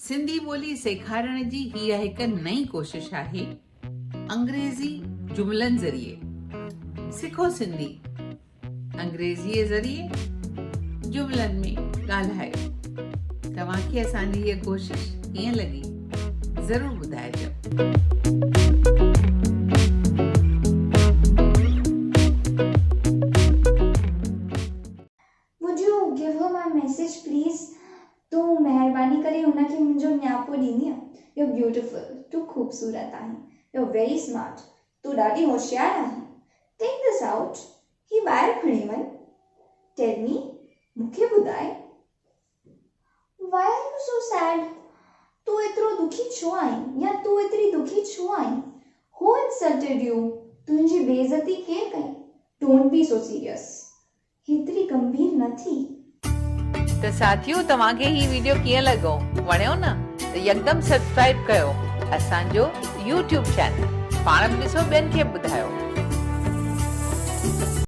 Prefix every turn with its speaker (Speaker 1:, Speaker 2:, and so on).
Speaker 1: सिंधी ॿोली सेखारण जी हीअ हिकु नई कोशिश आहे। अंग्रेज़ी जुमलनि ज़रिए सिखो सिंधी, अंग्रेज़ीअ ज़रिए जुमलनि में ॻाल्हायो। तव्हांखे असांजी हीअ कोशिश कीअं लॻी ज़रूरु ॿुधाइजो।
Speaker 2: Would you give her my message, please? तू महिरबानी करे हुनखे मुंहिंजो न्यापो ॾींदीअ। You're beautiful. तू खूबसूरत आहीं। You're very smart. तू ॾाढी होशियार आहीं। Take this out. ही ॿाहिरि खणी वञ। Tell me, मूंखे ॿुधाए। Why are you so sad? तू एतिरो दुखी छो आहीं या तू एतिरी दुखी छो आहीं? Who insulted you? तुंहिंजी बेइज्जती केरु कई? Don't be so serious. हेतिरी गंभीर न थी।
Speaker 1: त साथियों, तव्हांखे ही वीडियो कीअं लॻो? वणियो न? त यकदम सब्सक्राइब कयो असांजो YouTube चैनल। पाण बि ॾिसो, ॿियनि खे ॿुधायो।